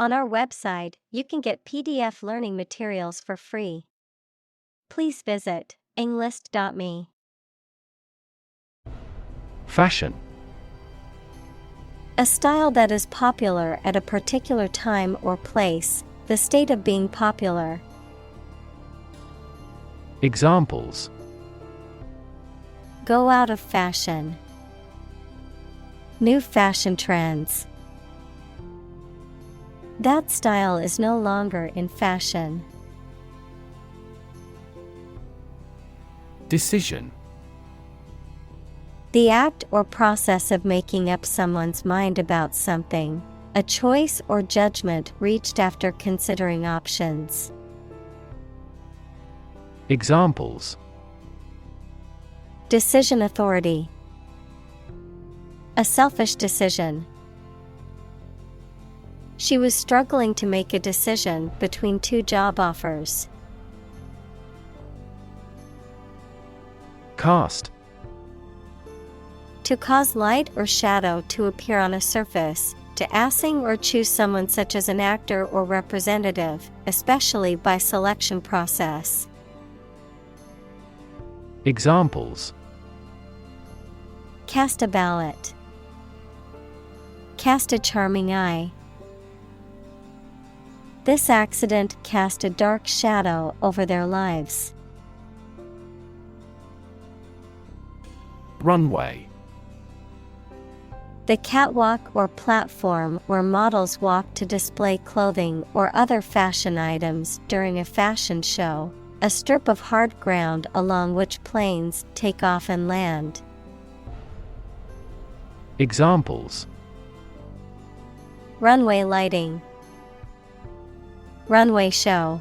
On our website, you can get PDF learning materials for free. Please visit englist.me. Fashion. A style that is popular at a particular time or place, the state of being popular. Examples: Go out of fashion. New fashion trends. That style is no longer in fashion. Decision. The act or process of making up someone's mind about something, a choice or judgment reached after considering options. Examples: Decision authority. A selfish decision. She was struggling to make a decision between two job offers. Cast. To cause light or shadow to appear on a surface, to assign or choose someone such as an actor or representative, especially by selection process. Examples: Cast a ballot. Cast a charming eye. This accident cast a dark shadow over their lives. Runway. The catwalk or platform where models walk to display clothing or other fashion items during a fashion show, a strip of hard ground along which planes take off and land. Examples: Runway lighting. Runway show.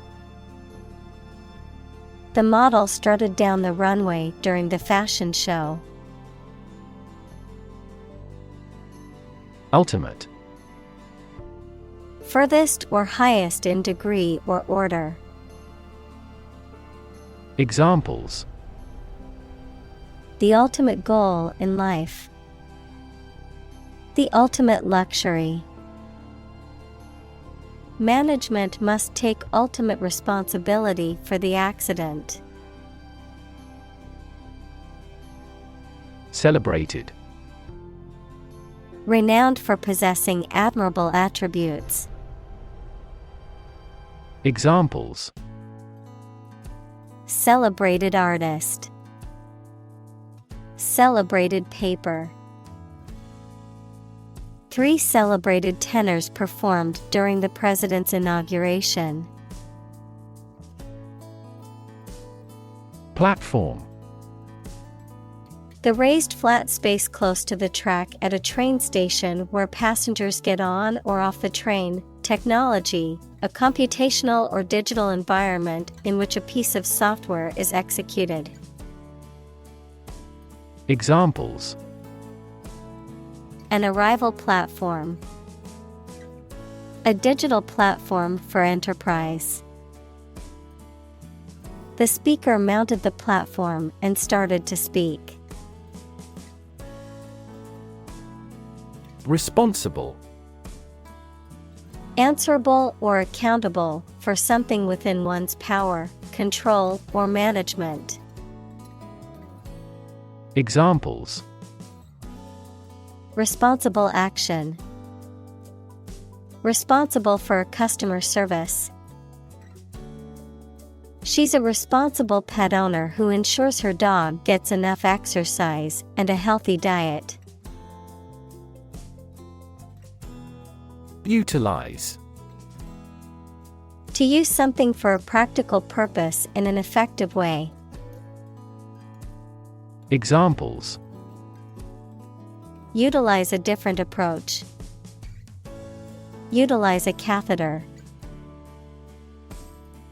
The model strutted down the runway during the fashion show. Ultimate. Furthest or highest in degree or order. Examples: The ultimate goal in life. The ultimate luxury. Management must take ultimate responsibility for the accident. Celebrated. Renowned for possessing admirable attributes. Examples: Celebrated artist. Celebrated paper. 3 celebrated tenors performed during the president's inauguration. Platform. The raised flat space close to the track at a train station where passengers get on or off the train. Technology, a computational or digital environment in which a piece of software is executed. Examples: An arrival platform. A digital platform for enterprise. The speaker mounted the platform and started to speak. Responsible. Answerable or accountable for something within one's power, control, or management. Examples: Responsible action. Responsible for customer service. She's a responsible pet owner who ensures her dog gets enough exercise and a healthy diet. Utilize. To use something for a practical purpose in an effective way. Examples: Utilize a different approach. Utilize a catheter.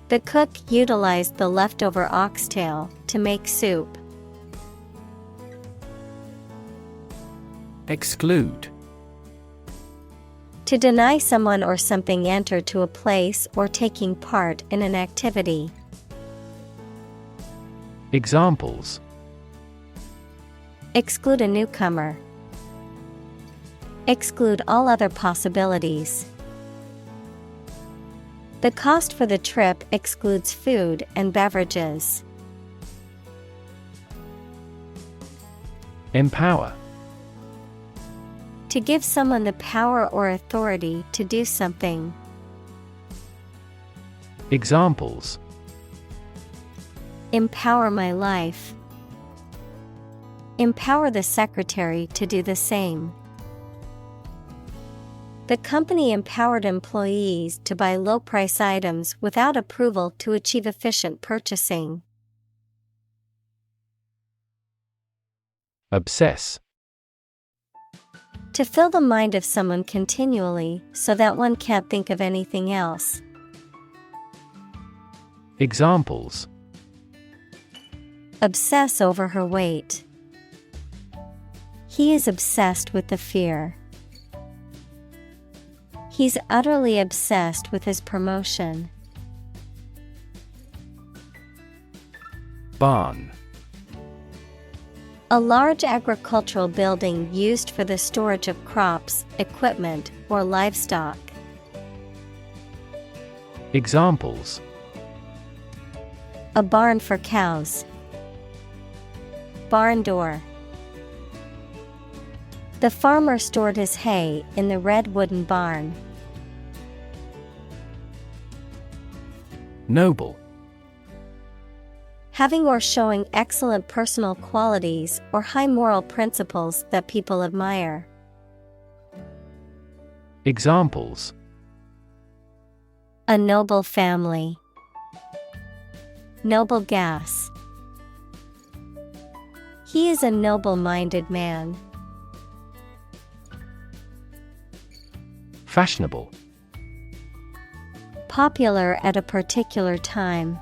The cook utilized the leftover oxtail to make soup. Exclude. To deny someone or something enter to a place or taking part in an activity. Examples: Exclude a newcomer. Exclude all other possibilities. The cost for the trip excludes food and beverages. Empower. To give someone the power or authority to do something. Examples: Empower my life. Empower the secretary to do the same. The company empowered employees to buy low-price items without approval to achieve efficient purchasing. Obsess. To fill the mind of someone continually so that one can't think of anything else. Examples: Obsess over her weight. He is obsessed with the fear. He's utterly obsessed with his promotion. Barn. A large agricultural building used for the storage of crops, equipment, or livestock. Examples: A barn for cows. Barn door. The farmer stored his hay in the red wooden barn. Noble. Having or showing excellent personal qualities or high moral principles that people admire. Examples: A noble family. Noble gas. He is a noble-minded man. Fashionable. Popular at a particular time.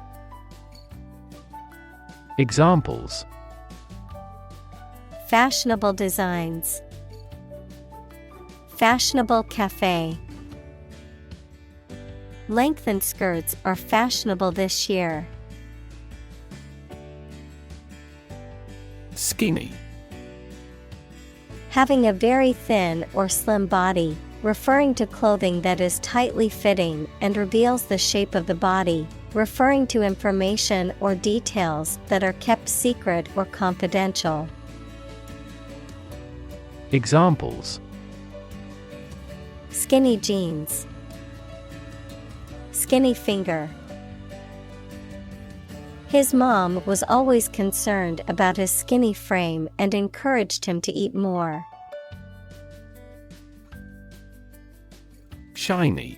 Examples: Fashionable designs. Fashionable cafe. Lengthened skirts are fashionable this year. Skinny. Having a very thin or slim body, referring to clothing that is tightly fitting and reveals the shape of the body, referring to information or details that are kept secret or confidential. Examples: Skinny jeans. Skinny finger. His mom was always concerned about his skinny frame and encouraged him to eat more. Shiny.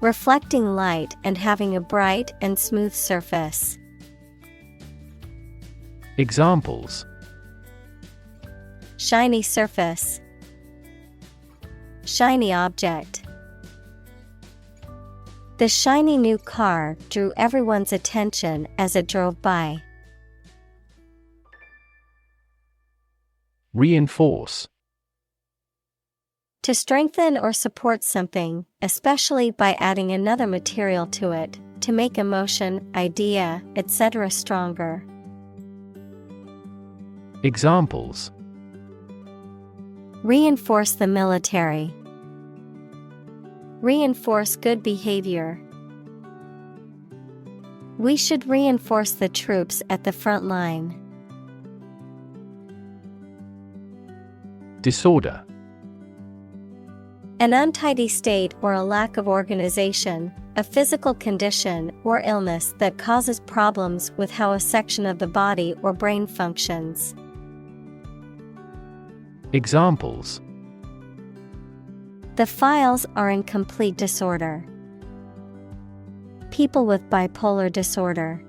Reflecting light and having a bright and smooth surface. Examples: Shiny surface. Shiny object. The shiny new car drew everyone's attention as it drove by. Reinforce. To strengthen or support something, especially by adding another material to it, to make emotion, idea, etc. stronger. Examples: Reinforce the military. Reinforce good behavior. We should reinforce the troops at the front line. Disorder. An untidy state or a lack of organization, a physical condition or illness that causes problems with how a section of the body or brain functions. Examples: The files are in complete disorder. People with bipolar disorder.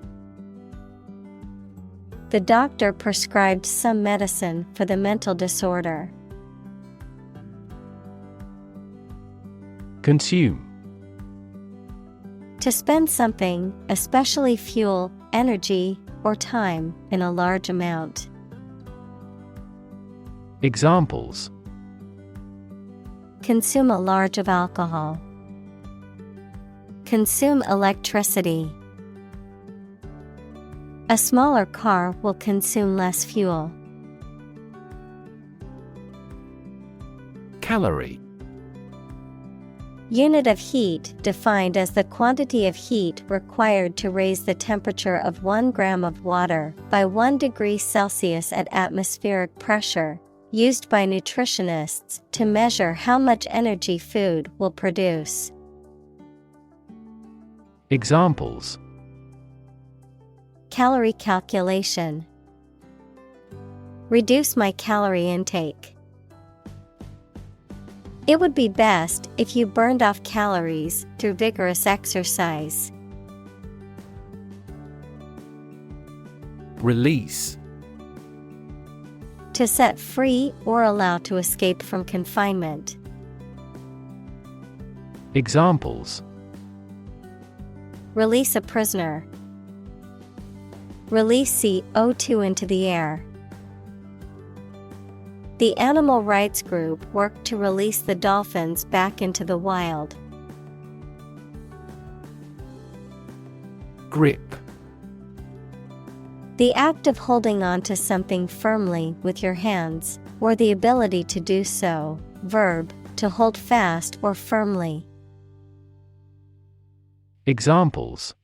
The doctor prescribed some medicine for the mental disorder. Consume. To spend something, especially fuel, energy, or time, in a large amount. Examples: Consume a large of alcohol. Consume electricity. A smaller car will consume less fuel. Calorie. Unit of heat defined as the quantity of heat required to raise the temperature of 1 gram of water by 1 degree Celsius at atmospheric pressure, used by nutritionists to measure how much energy food will produce. Examples: Calorie calculation. Reduce my calorie intake. It would be best if you burned off calories through vigorous exercise. Release. To set free or allow to escape from confinement. Examples: Release a prisoner. Release CO2 into the air. The animal rights group worked to release the dolphins back into the wild. Grip. The act of holding on to something firmly with your hands, or the ability to do so. Verb, to hold fast or firmly. Examples: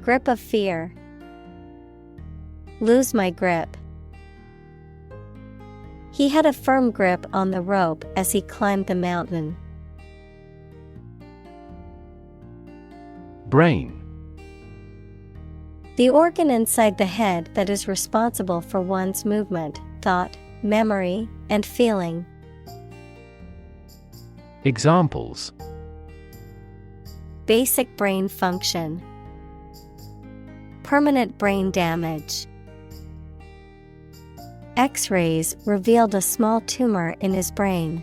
Grip of fear. Lose my grip. He had a firm grip on the rope as he climbed the mountain. Brain. The organ inside the head that is responsible for one's movement, thought, memory, and feeling. Examples: Basic brain function. Permanent brain damage. X-rays revealed a small tumor in his brain.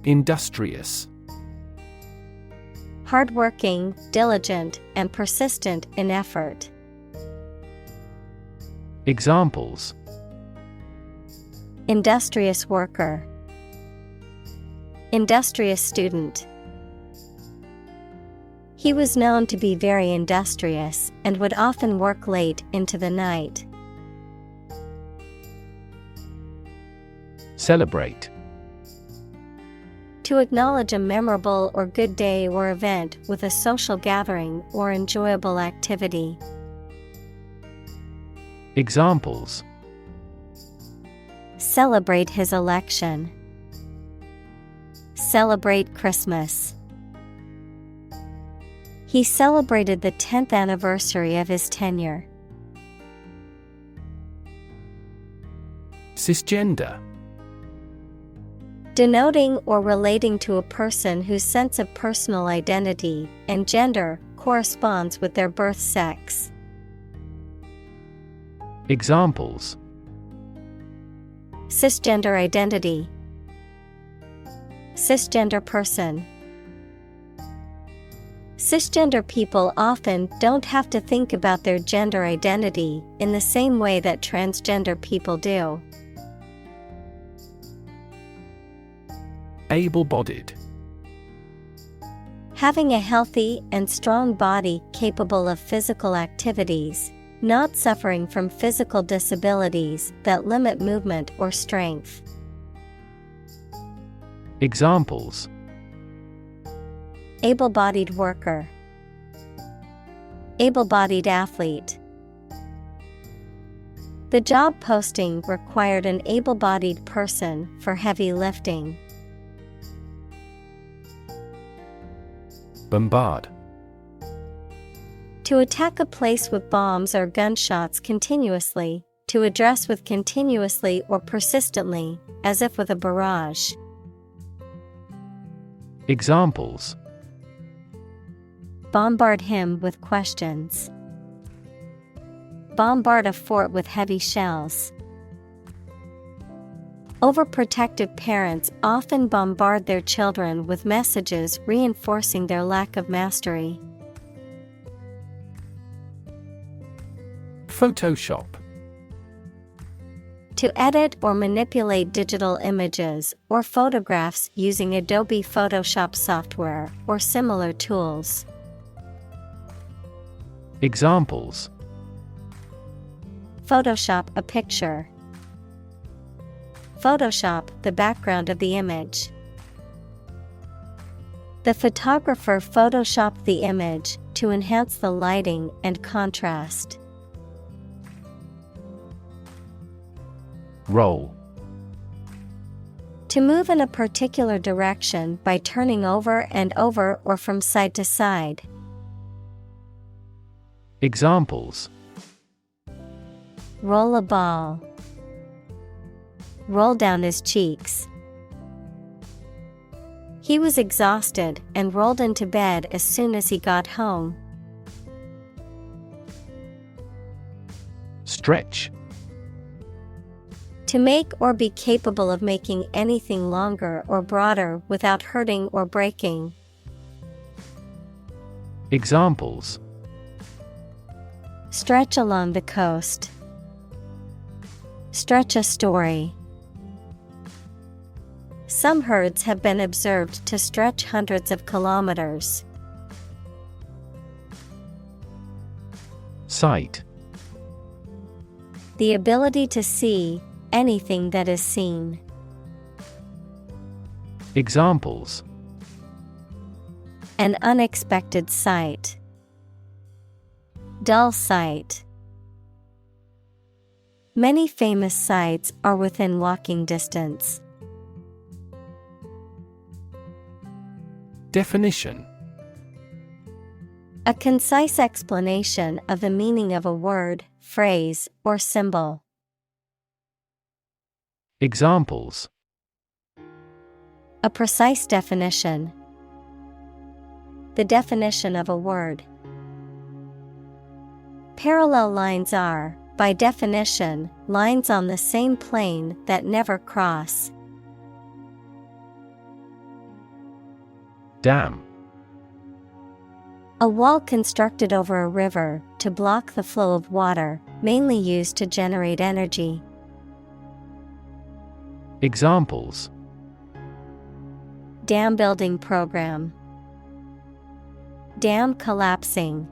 Industrious. Hardworking, diligent, and persistent in effort. Examples: Industrious worker. Industrious student. He was known to be very industrious and would often work late into the night. Celebrate. To acknowledge a memorable or good day or event with a social gathering or enjoyable activity. Examples: Celebrate his election. Celebrate Christmas. He celebrated the 10th anniversary of his tenure. Cisgender. Denoting or relating to a person whose sense of personal identity and gender corresponds with their birth sex. Examples: Cisgender identity. Cisgender person. Cisgender people often don't have to think about their gender identity in the same way that transgender people do. Able-bodied. Having a healthy and strong body capable of physical activities, not suffering from physical disabilities that limit movement or strength. Examples: Able-bodied worker. Able-bodied athlete. The job posting required an able-bodied person for heavy lifting. Bombard. To attack a place with bombs or gunshots continuously, to address with continuously or persistently, as if with a barrage. Examples: Bombard him with questions. Bombard a fort with heavy shells. Overprotective parents often bombard their children with messages reinforcing their lack of mastery. Photoshop. To edit or manipulate digital images or photographs using Adobe Photoshop software or similar tools. Examples: Photoshop a picture. Photoshop the background of the image. The photographer photoshopped the image to enhance the lighting and contrast. Roll. To move in a particular direction by turning over and over or from side to side. Examples: Roll a ball. Roll down his cheeks. He was exhausted and rolled into bed as soon as he got home. Stretch. To make or be capable of making anything longer or broader without hurting or breaking. Examples: Stretch along the coast. Stretch a story. Some herds have been observed to stretch hundreds of kilometers. Sight. The ability to see anything that is seen. Examples: An unexpected sight. Dull sight. Many famous sites are within walking distance. Definition: A concise explanation of the meaning of a word, phrase, or symbol. Examples: A precise definition. The definition of a word. Parallel lines are, by definition, lines on the same plane that never cross. Dam. A wall constructed over a river to block the flow of water, mainly used to generate energy. Examples: Dam building program. Dam collapsing.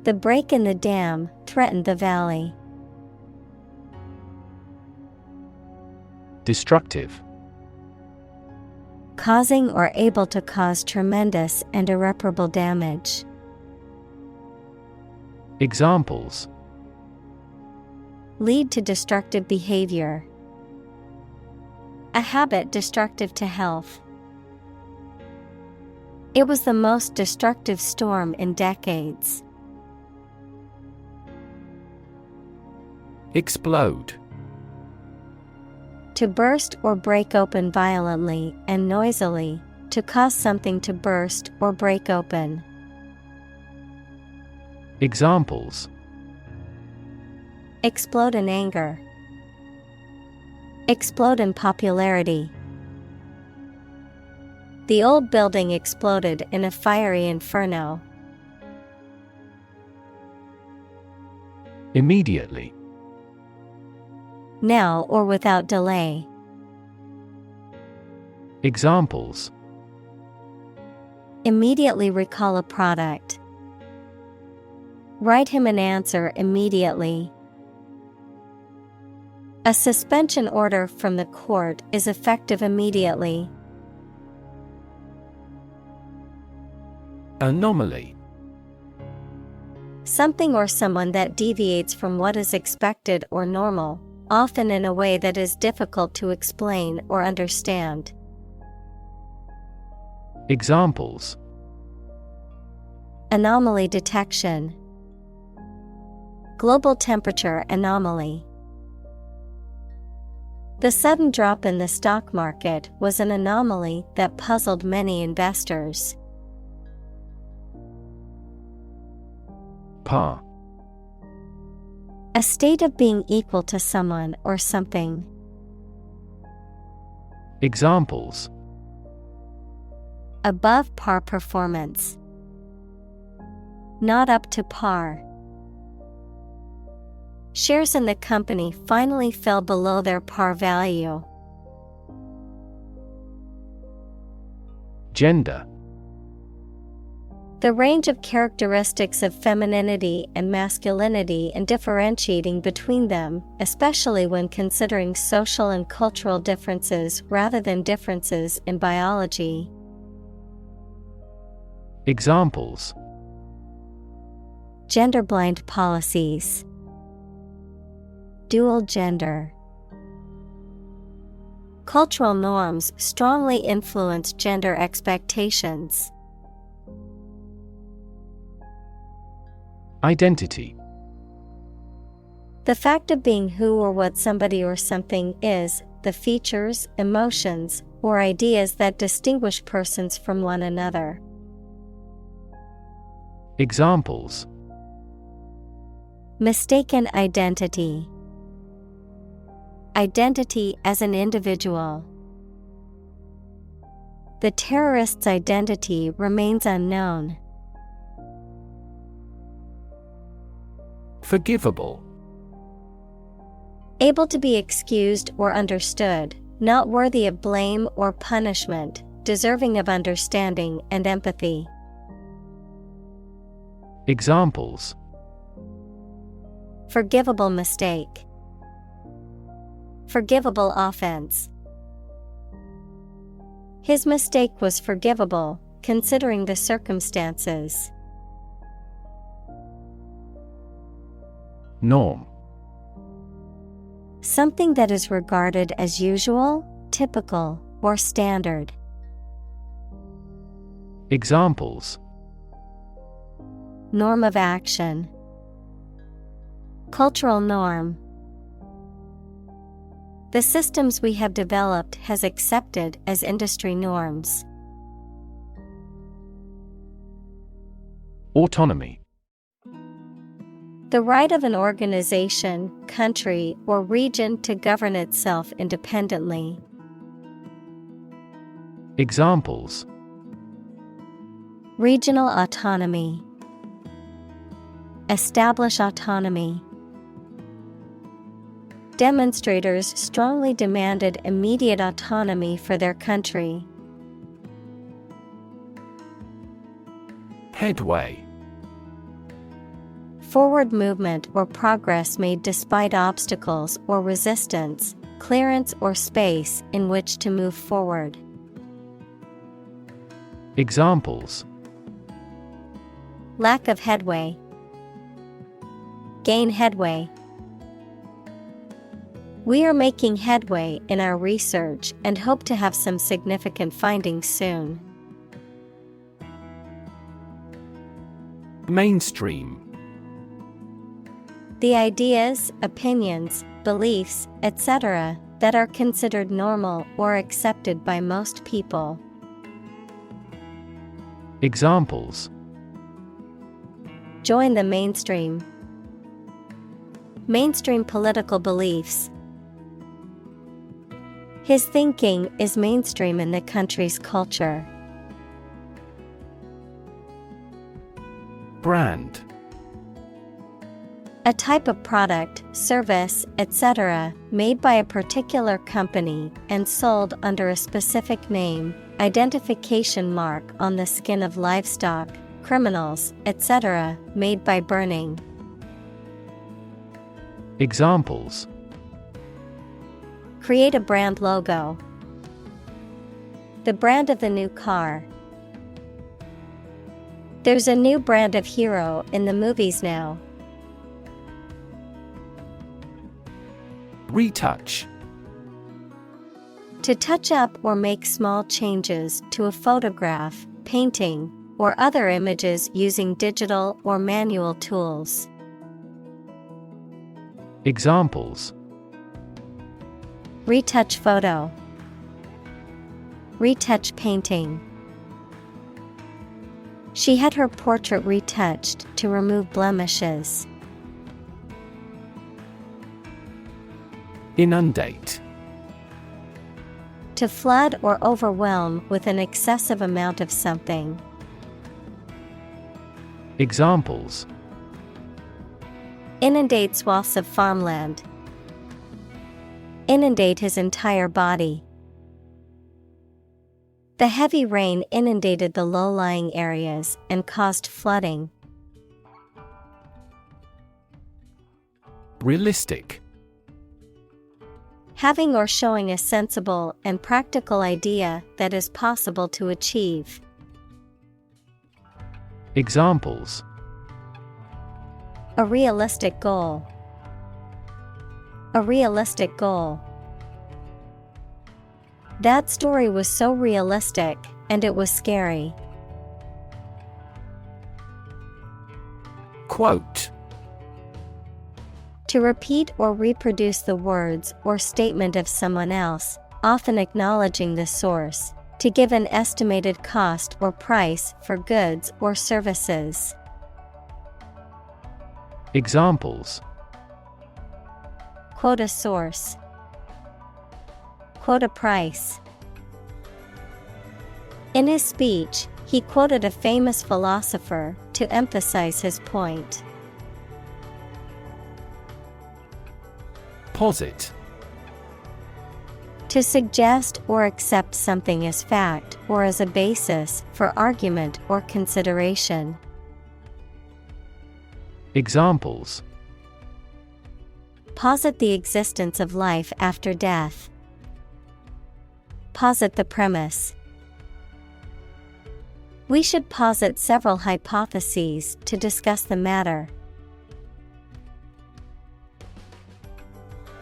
The break in the dam threatened the valley. Destructive. Causing or able to cause tremendous and irreparable damage. Examples: Lead to destructive behavior. A habit destructive to health. It was the most destructive storm in decades. Explode. To burst or break open violently and noisily, to cause something to burst or break open. Examples: Explode in anger. Explode in popularity. The old building exploded in a fiery inferno. Immediately. Now or without delay. Examples: Immediately recall a product. Write him an answer immediately. A suspension order from the court is effective immediately. Anomaly. Something or someone that deviates from what is expected or normal, often in a way that is difficult to explain or understand. Examples: Anomaly detection. Global temperature anomaly. The sudden drop in the stock market was an anomaly that puzzled many investors. Par. A state of being equal to someone or something. Examples: Above par performance. Not up to par. Shares in the company finally fell below their par value. Gender. The range of characteristics of femininity and masculinity and differentiating between them, especially when considering social and cultural differences rather than differences in biology. Examples: Gender-blind policies. Dual gender. Cultural norms strongly influence gender expectations. Identity. The fact of being who or what somebody or something is, the features, emotions, or ideas that distinguish persons from one another. Examples: Mistaken identity. Identity as an individual. The terrorist's identity remains unknown. Forgivable. Able to be excused or understood, not worthy of blame or punishment, deserving of understanding and empathy. Examples: Forgivable mistake. Forgivable offense. His mistake was forgivable, considering the circumstances. Norm. Something that is regarded as usual, typical, or standard. Examples: Norm of action. Cultural norm. The systems we have developed has accepted as industry norms. Autonomy. The right of an organization, country, or region to govern itself independently. Examples: Regional autonomy. Establish autonomy. Demonstrators strongly demanded immediate autonomy for their country. Headway. Forward movement or progress made despite obstacles or resistance, clearance or space in which to move forward. Examples: Lack of headway. Gain headway. We are making headway in our research and hope to have some significant findings soon. Mainstream. The ideas, opinions, beliefs, etc., that are considered normal or accepted by most people. Examples: Join the mainstream. Mainstream political beliefs. His thinking is mainstream in the country's culture. Brand. A type of product, service, etc., made by a particular company and sold under a specific name, identification mark on the skin of livestock, criminals, etc., made by burning. Examples: Create a brand logo. The brand of the new car. There's a new brand of hero in the movies now. Retouch. To touch up or make small changes to a photograph, painting, or other images using digital or manual tools. Examples: Retouch photo. Retouch painting. She had her portrait retouched to remove blemishes. Inundate. To flood or overwhelm with an excessive amount of something. Examples: Inundate swaths of farmland. Inundate his entire body. The heavy rain inundated the low-lying areas and caused flooding. Realistic. Having or showing a sensible and practical idea that is possible to achieve. Examples: A realistic goal. A realistic goal. That story was so realistic, and it was scary. Quote: To repeat or reproduce the words or statement of someone else, often acknowledging the source, to give an estimated cost or price for goods or services. Examples: Quote a source. Quote a price. In his speech, he quoted a famous philosopher to emphasize his point. Posit. To suggest or accept something as fact or as a basis for argument or consideration. Examples: Posit the existence of life after death. Posit the premise. We should posit several hypotheses to discuss the matter.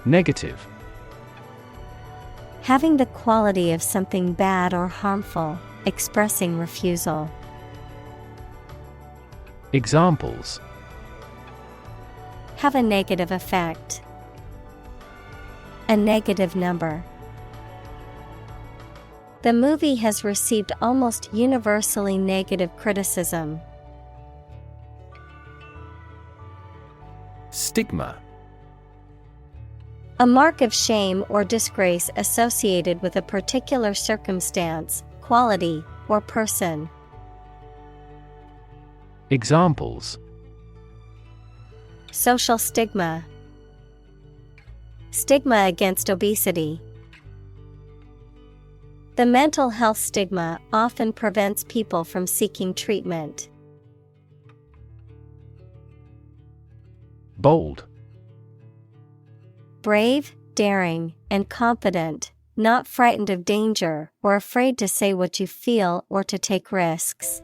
Negative. Having the quality of something bad or harmful, expressing refusal. Examples: Have a negative effect. A negative number. The movie has received almost universally negative criticism. Stigma. A mark of shame or disgrace associated with a particular circumstance, quality, or person. Examples: Social stigma. Stigma against obesity. The mental health stigma often prevents people from seeking treatment. Bold. Brave, daring, and confident, not frightened of danger or afraid to say what you feel or to take risks.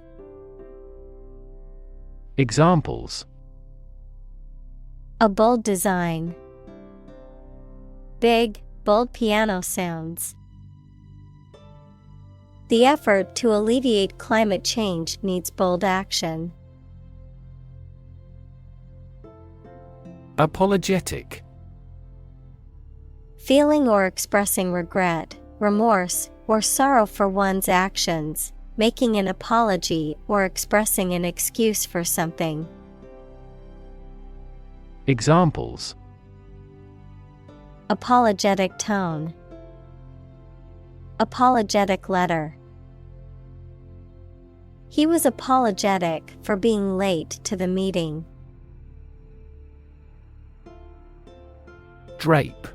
Examples: A bold design. Big, bold piano sounds. The effort to alleviate climate change needs bold action. Apologetic. Feeling or expressing regret, remorse, or sorrow for one's actions, making an apology or expressing an excuse for something. Examples: Apologetic tone. Apologetic letter. He was apologetic for being late to the meeting. Drape.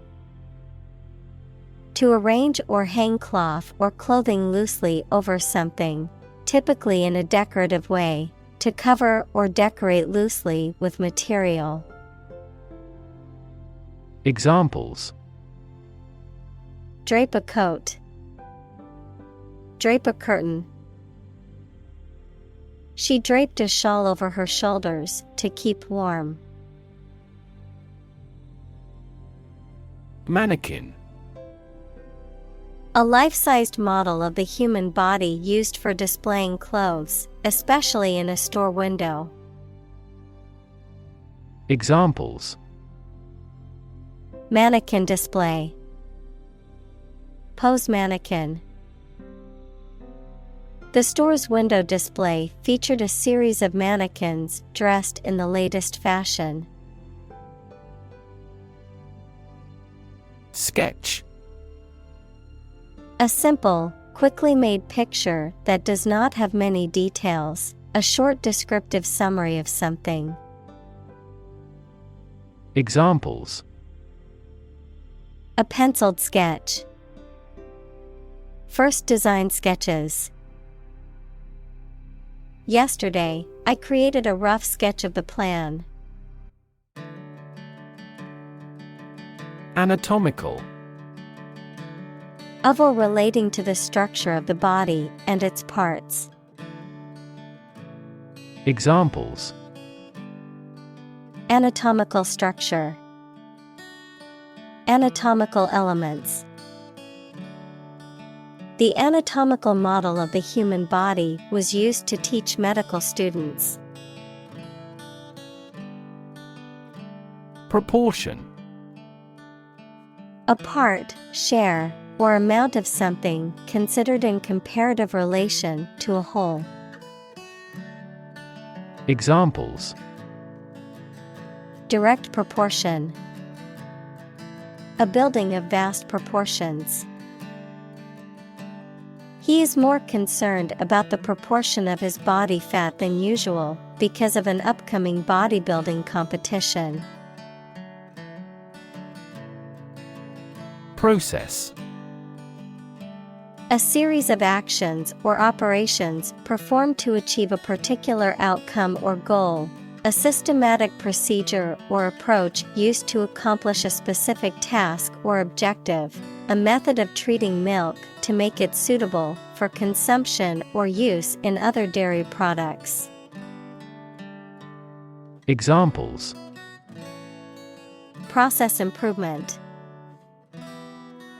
To arrange or hang cloth or clothing loosely over something, typically in a decorative way, to cover or decorate loosely with material. Examples: Drape a coat. Drape a curtain. She draped a shawl over her shoulders to keep warm. Mannequin. A life-sized model of the human body used for displaying clothes, especially in a store window. Examples: Mannequin display. Pose mannequin. The store's window display featured a series of mannequins dressed in the latest fashion. Sketch. A simple, quickly made picture that does not have many details, a short descriptive summary of something. Examples: A penciled sketch. First design sketches. Yesterday, I created a rough sketch of the plan. Anatomical. Of or relating to the structure of the body and its parts. Examples: Anatomical structure. Anatomical elements. The anatomical model of the human body was used to teach medical students. Proportion. A part, share, or amount of something considered in comparative relation to a whole. Examples: Direct proportion. A building of vast proportions. He is more concerned about the proportion of his body fat than usual because of an upcoming bodybuilding competition. Process. A series of actions or operations performed to achieve a particular outcome or goal. A systematic procedure or approach used to accomplish a specific task or objective. A method of treating milk to make it suitable for consumption or use in other dairy products. Examples: Process improvement.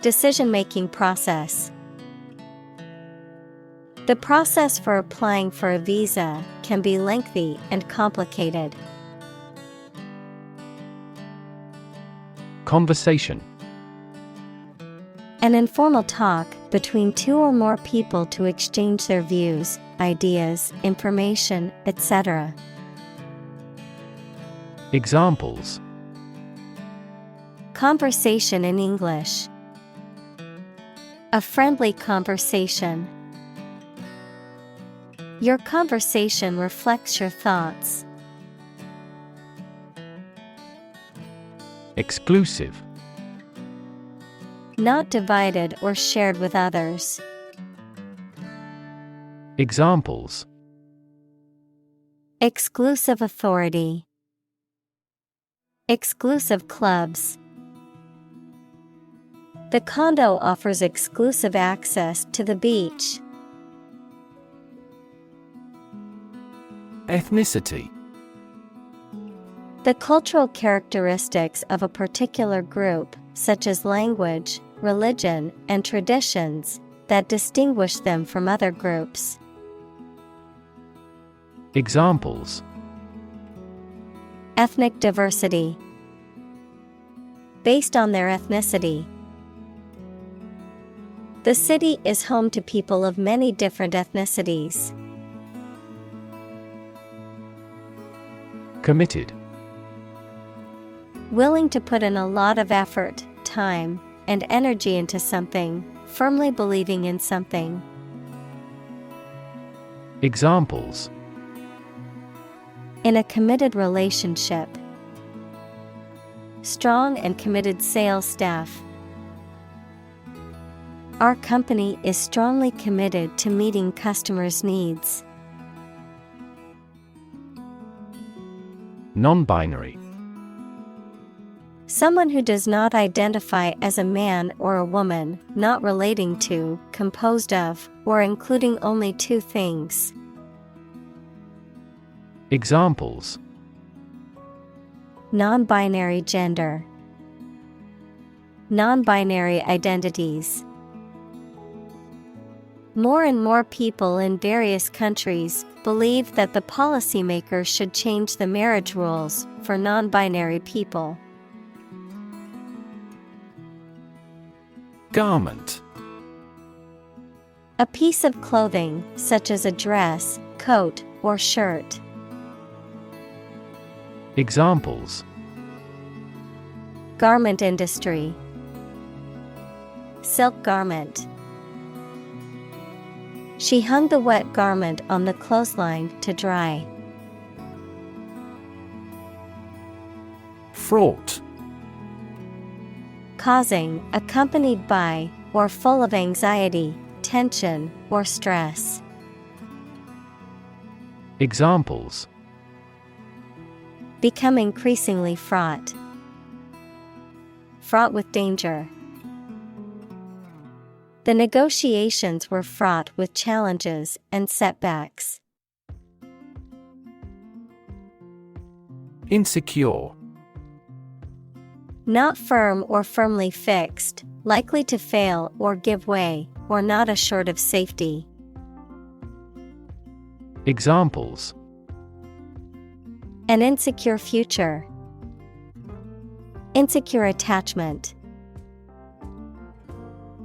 Decision-making process. The process for applying for a visa can be lengthy and complicated. Conversation. An informal talk between two or more people to exchange their views, ideas, information, etc. Examples: Conversation in English. A friendly conversation. Your conversation reflects your thoughts. Exclusive. Not divided or shared with others. Examples: Exclusive authority. Exclusive clubs. The condo offers exclusive access to the beach. Ethnicity. The cultural characteristics of a particular group, such as language, religion, and traditions, that distinguish them from other groups. Examples: Ethnic diversity. Based on their ethnicity. The city is home to people of many different ethnicities. Committed. Willing to put in a lot of effort, time, and energy into something, firmly believing in something. Examples: In a committed relationship. Strong and committed sales staff. Our company is strongly committed to meeting customers' needs. Non-binary. Someone who does not identify as a man or a woman, not relating to, composed of, or including only two things. Examples: Non-binary gender. Non-binary identities. More and more people in various countries believe that the policymakers should change the marriage rules for non-binary people. Garment. A piece of clothing, such as a dress, coat, or shirt. Examples: Garment industry. Silk garment. She hung the wet garment on the clothesline to dry. Fraught. Causing, accompanied by, or full of anxiety, tension or stress. Examples: Become increasingly fraught. Fraught with danger. The negotiations were fraught with challenges and setbacks. Insecure. Not firm or firmly fixed, likely to fail or give way, or not assured of safety. Examples: An insecure future. Insecure attachment.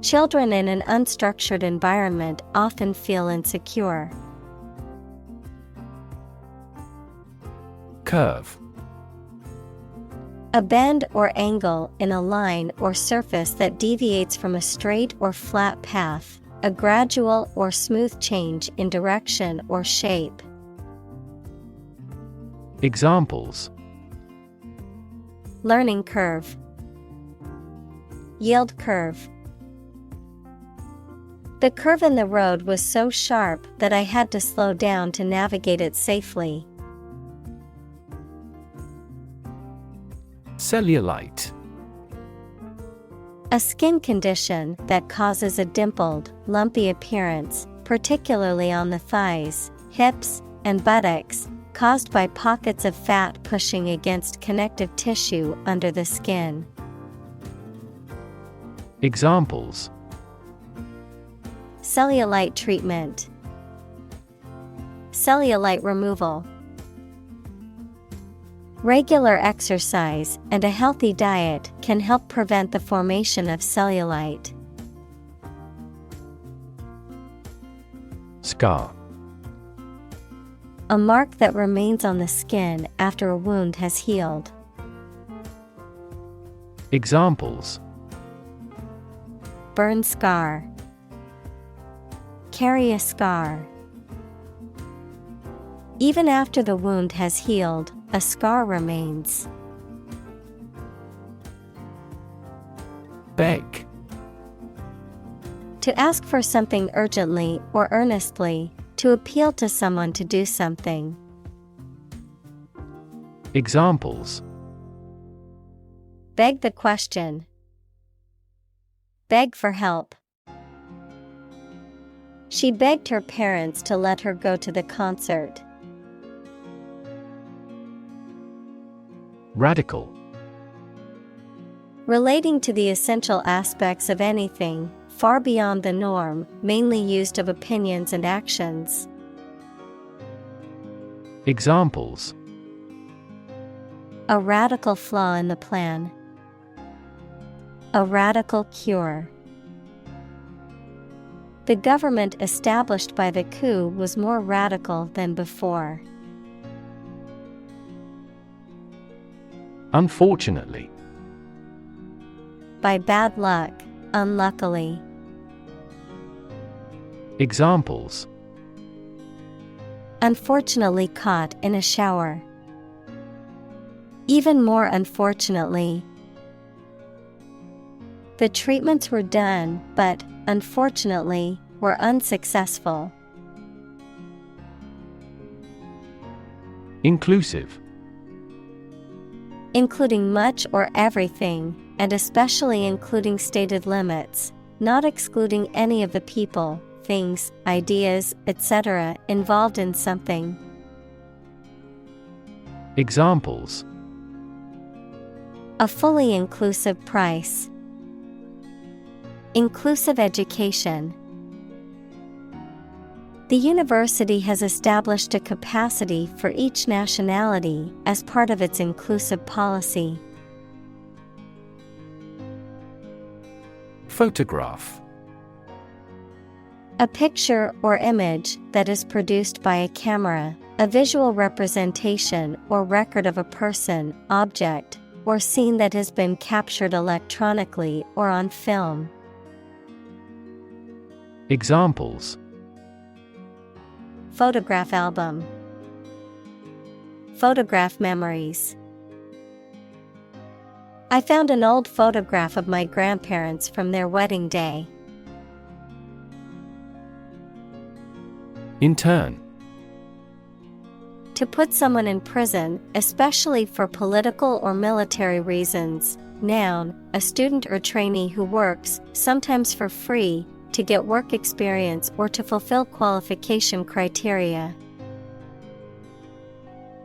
Children in an unstructured environment often feel insecure. Curve. A bend or angle in a line or surface that deviates from a straight or flat path, a gradual or smooth change in direction or shape. Examples: Learning curve. Yield curve. The curve in the road was so sharp that I had to slow down to navigate it safely. Cellulite. A skin condition that causes a dimpled, lumpy appearance, particularly on the thighs, hips, and buttocks, caused by pockets of fat pushing against connective tissue under the skin. Examples: Cellulite treatment. Cellulite removal. Regular exercise and a healthy diet can help prevent the formation of cellulite. Scar. A mark that remains on the skin after a wound has healed. Examples: Burn scar. Carry a scar. Even after the wound has healed, a scar remains. Beg. To ask for something urgently or earnestly, to appeal to someone to do something. Examples: Beg the question. Beg for help. She begged her parents to let her go to the concert. Radical. Relating to the essential aspects of anything, far beyond the norm, mainly used of opinions and actions. Examples: A radical flaw in the plan. A radical cure. The government established by the coup was more radical than before. Unfortunately. By bad luck, unluckily. Examples: Unfortunately caught in a shower. Even more unfortunately. The treatments were done, but, unfortunately, were unsuccessful. Inclusive. Including much or everything, and especially including stated limits, not excluding any of the people, things, ideas, etc. involved in something. Examples: A fully inclusive price. Inclusive education. The university has established a capacity for each nationality as part of its inclusive policy. Photograph. A picture or image that is produced by a camera, a visual representation or record of a person, object, or scene that has been captured electronically or on film. Examples: Photograph album. Photograph memories. I found an old photograph of my grandparents from their wedding day. Intern. To put someone in prison, especially for political or military reasons. Noun, a student or trainee who works, sometimes for free, to get work experience or to fulfill qualification criteria.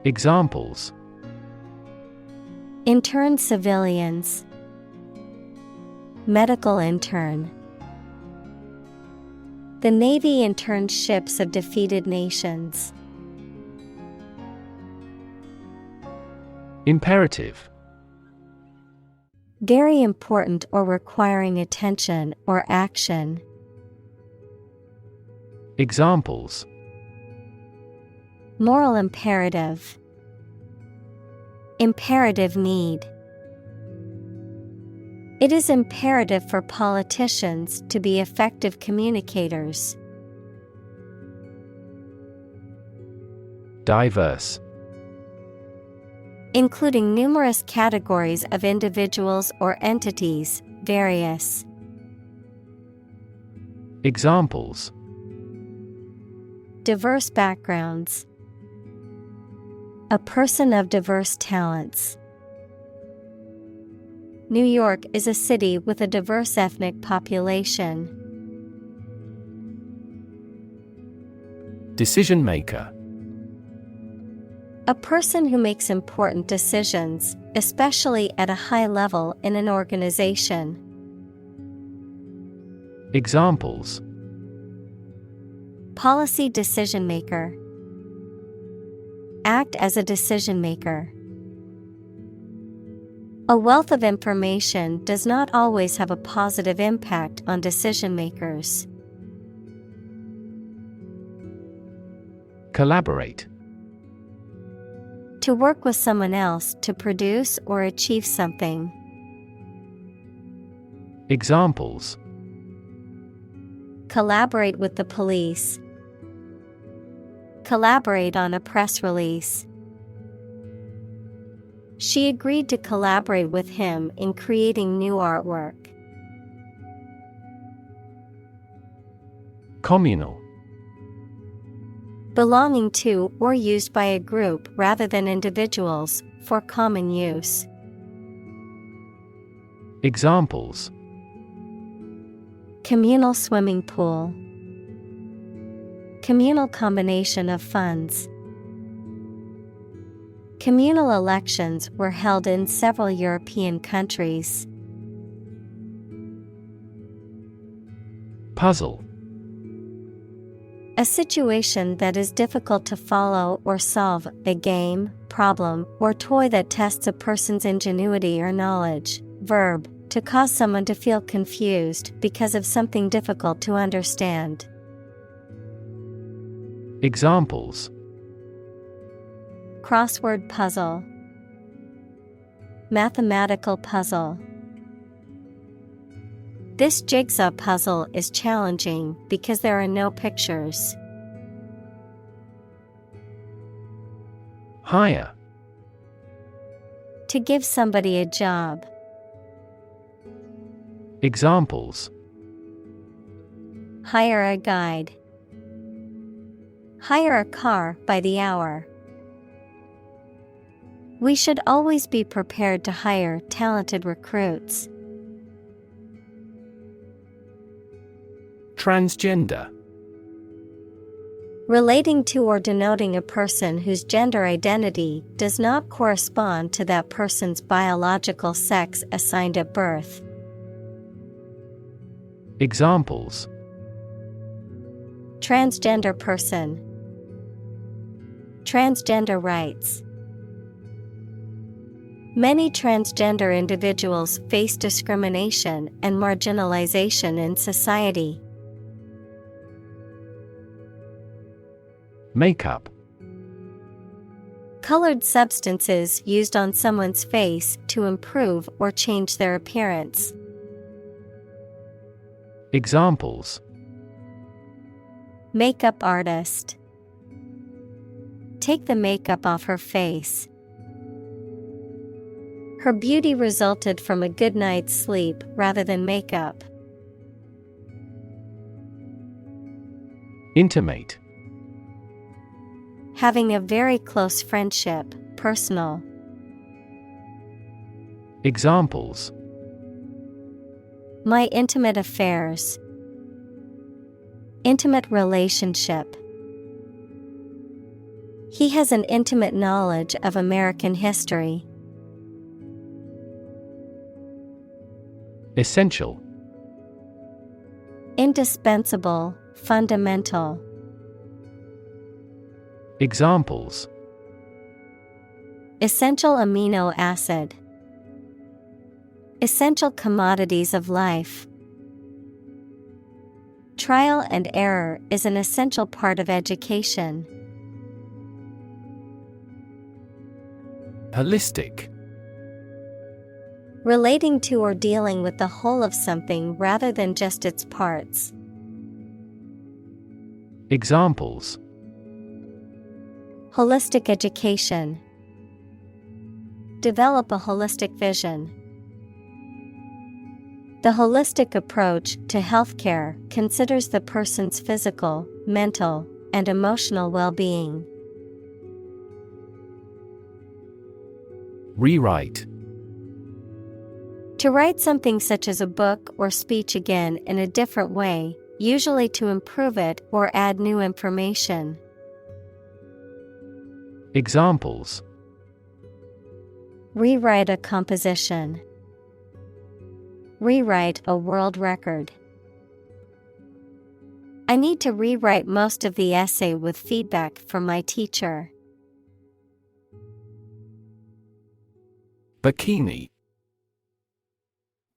Examples: Intern civilians. Medical intern. The Navy interned ships of defeated nations. Imperative. Very important or requiring attention or action. Examples: Moral imperative. Imperative need. It is imperative for politicians to be effective communicators. Diverse. Including numerous categories of individuals or entities, various. Examples: Diverse backgrounds. A person of diverse talents. New York is a city with a diverse ethnic population. Decision maker. A person who makes important decisions, especially at a high level in an organization. Examples: Policy decision maker. Act as a decision maker. A wealth of information does not always have a positive impact on decision makers. Collaborate. To work with someone else to produce or achieve something. Examples: Collaborate with the police. Collaborate on a press release. She agreed to collaborate with him in creating new artwork. Communal. Belonging to or used by a group rather than individuals, for common use. Examples: Communal swimming pool. Communal combination of funds. Communal elections were held in several European countries. Puzzle. A situation that is difficult to follow or solve, a game, problem, or toy that tests a person's ingenuity or knowledge. Verb, to cause someone to feel confused because of something difficult to understand. Examples: Crossword puzzle. Mathematical puzzle. This jigsaw puzzle is challenging because there are no pictures. Hire. To give somebody a job. Examples: Hire a guide. Hire a car by the hour. We should always be prepared to hire talented recruits. Transgender. Relating to or denoting a person whose gender identity does not correspond to that person's biological sex assigned at birth. Examples: Transgender person. Transgender rights. Many transgender individuals face discrimination and marginalization in society. Makeup. Colored substances used on someone's face to improve or change their appearance. Examples: Makeup artist. Take the makeup off her face. Her beauty resulted from a good night's sleep rather than makeup. Intimate. Having a very close friendship, personal. Examples: My intimate affairs. Intimate relationship. He has an intimate knowledge of American history. Essential. Indispensable, fundamental. Examples: Essential amino acid. Essential commodities of life. Trial and error is an essential part of education. Holistic. Relating to or dealing with the whole of something rather than just its parts. Examples: Holistic education. Develop a holistic vision. The holistic approach to healthcare considers the person's physical, mental, and emotional well-being. Rewrite. To write something such as a book or speech again in a different way, usually to improve it or add new information. Examples: Rewrite a composition. Rewrite a world record. I need to rewrite most of the essay with feedback from my teacher. Bikini.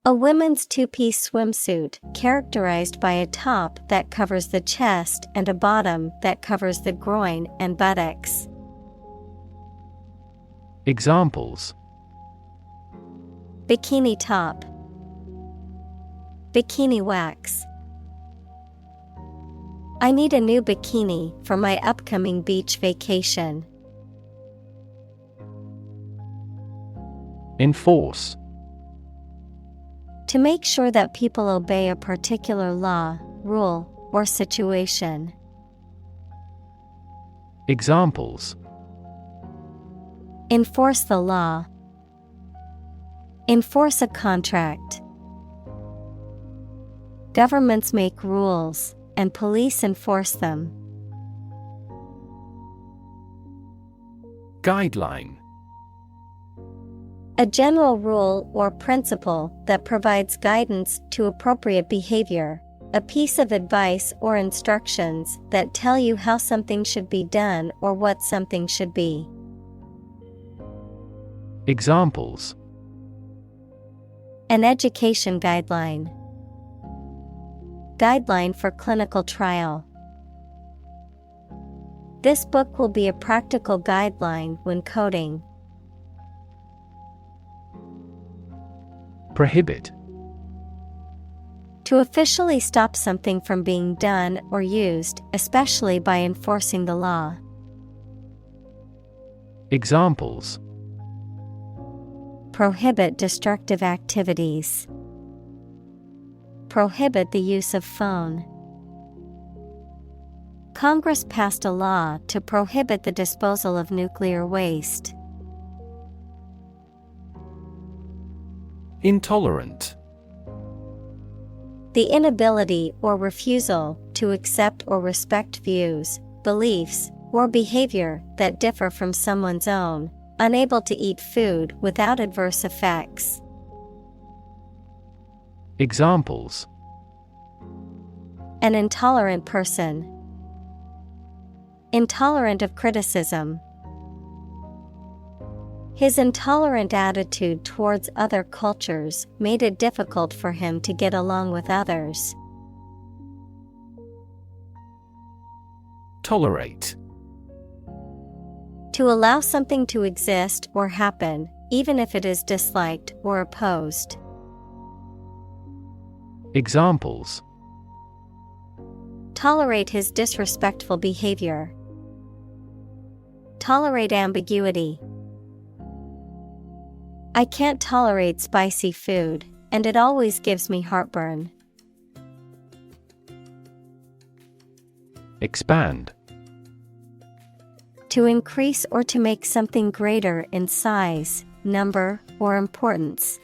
A women's two-piece swimsuit characterized by a top that covers the chest and a bottom that covers the groin and buttocks. Examples: Bikini top. Bikini wax. I need a new bikini for my upcoming beach vacation. Enforce. To make sure that people obey a particular law, rule, or situation. Examples: Enforce the law. Enforce a contract. Governments make rules, and police enforce them. Guideline. A general rule or principle that provides guidance to appropriate behavior, a piece of advice or instructions that tell you how something should be done or what something should be. Examples: An education guideline. Guideline for clinical trial. This book will be a practical guideline when coding. Prohibit. To officially stop something from being done or used, especially by enforcing the law. Examples: Prohibit destructive activities. Prohibit the use of phone. Congress passed a law to prohibit the disposal of nuclear waste. Intolerant. The inability or refusal to accept or respect views, beliefs, or behavior that differ from someone's own, unable to eat food without adverse effects. Examples: An intolerant person. Intolerant of criticism. His intolerant attitude towards other cultures made it difficult for him to get along with others. Tolerate. To allow something to exist or happen, even if it is disliked or opposed. Examples: Tolerate his disrespectful behavior. Tolerate ambiguity. I can't tolerate spicy food, and it always gives me heartburn. Expand. To increase or to make something greater in size, number, or importance.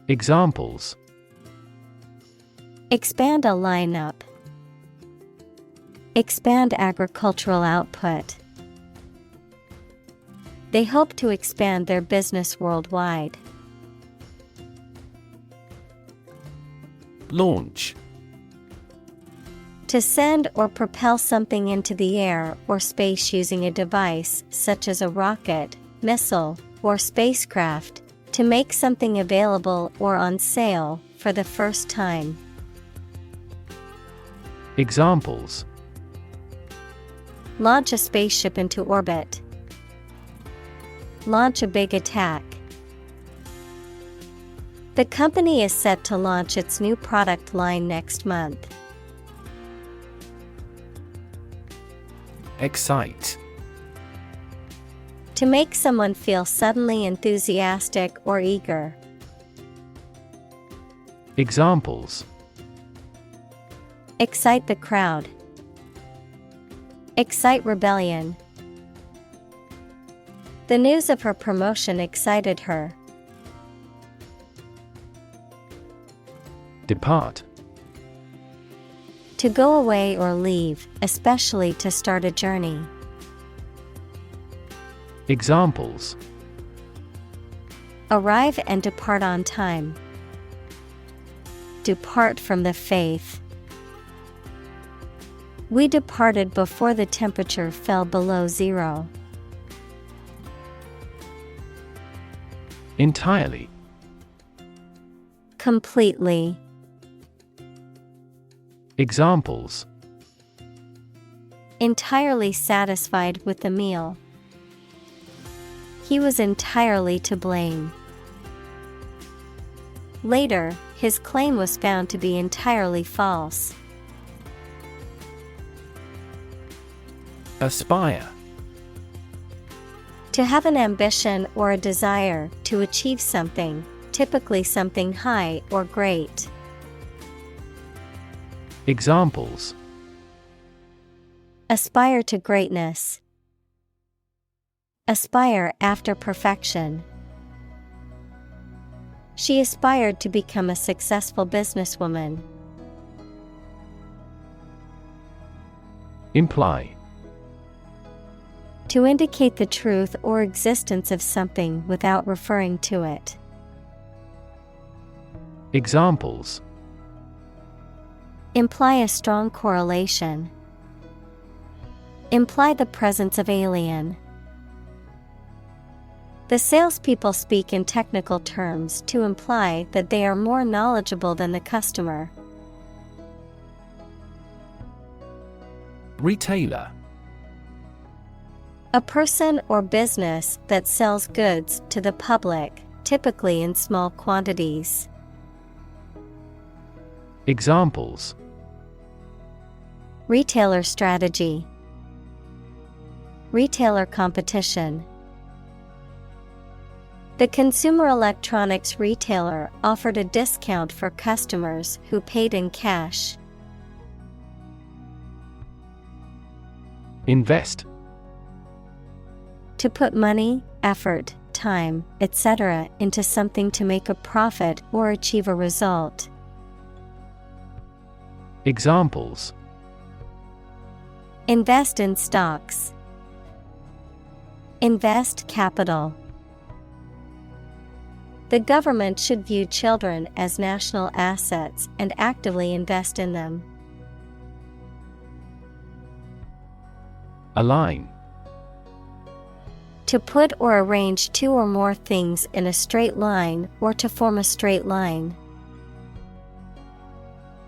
Examples: Expand a lineup. Expand agricultural output. They hope to expand their business worldwide. Launch. To send or propel something into the air or space using a device such as a rocket, missile, or spacecraft. To make something available or on sale for the first time. Examples: Launch a spaceship into orbit. Launch a big attack. The company is set to launch its new product line next month. Excite. To make someone feel suddenly enthusiastic or eager. Examples: Excite the crowd. Excite rebellion. The news of her promotion excited her. Depart. To go away or leave, especially to start a journey. Examples: Arrive and depart on time. Depart from the faith. We departed before the temperature fell below zero. Entirely. Completely. Examples: Entirely satisfied with the meal. He was entirely to blame. Later, his claim was found to be entirely false. Aspire. To have an ambition or a desire to achieve something, typically something high or great. Examples: Aspire to greatness. Aspire after perfection. She aspired to become a successful businesswoman. Imply. To indicate the truth or existence of something without referring to it. Examples: Imply a strong correlation. Imply the presence of alien. The salespeople speak in technical terms to imply that they are more knowledgeable than the customer. Retailer. A person or business that sells goods to the public, typically in small quantities. Examples: Retailer strategy. Retailer competition. The consumer electronics retailer offered a discount for customers who paid in cash. Invest. To put money, effort, time, etc. into something to make a profit or achieve a result. Examples: Invest in stocks. Invest capital. The government should view children as national assets and actively invest in them. Align. To put or arrange two or more things in a straight line or to form a straight line.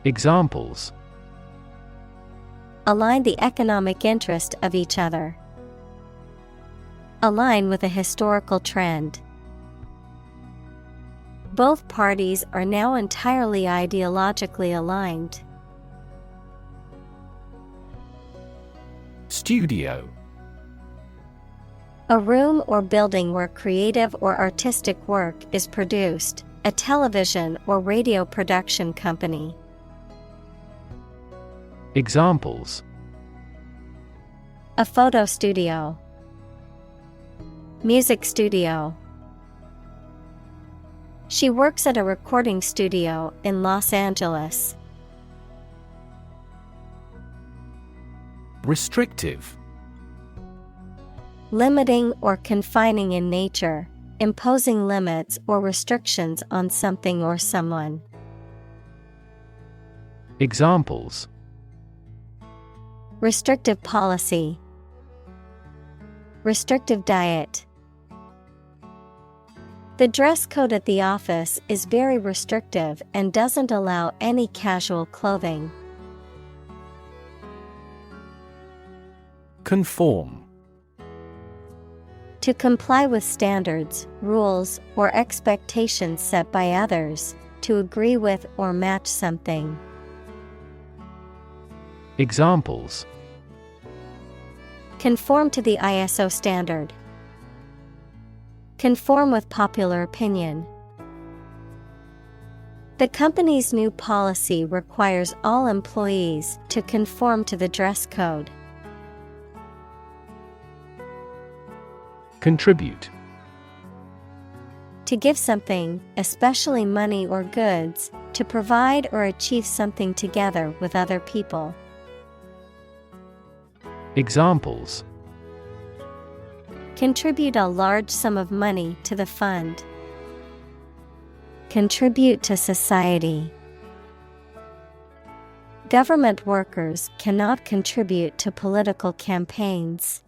Examples: Align the economic interest of each other. Align with a historical trend. Both parties are now entirely ideologically aligned. Studio. A room or building where creative or artistic work is produced, a television or radio production company. A photo studio. Music studio. She works at a recording studio in Los Angeles. Restrictive. Limiting or confining in nature, imposing limits or restrictions on something or someone. Examples: Restrictive policy. Restrictive diet. The dress code at the office is very restrictive and doesn't allow any casual clothing. Conform. To comply with standards, rules, or expectations set by others, to agree with or match something. Examples: Conform to the ISO standard. Conform with popular opinion. The company's new policy requires all employees to conform to the dress code. Contribute. To give something, especially money or goods, to provide or achieve something together with other people. Examples: Contribute a large sum of money to the fund. Contribute to society. Government workers cannot contribute to political campaigns.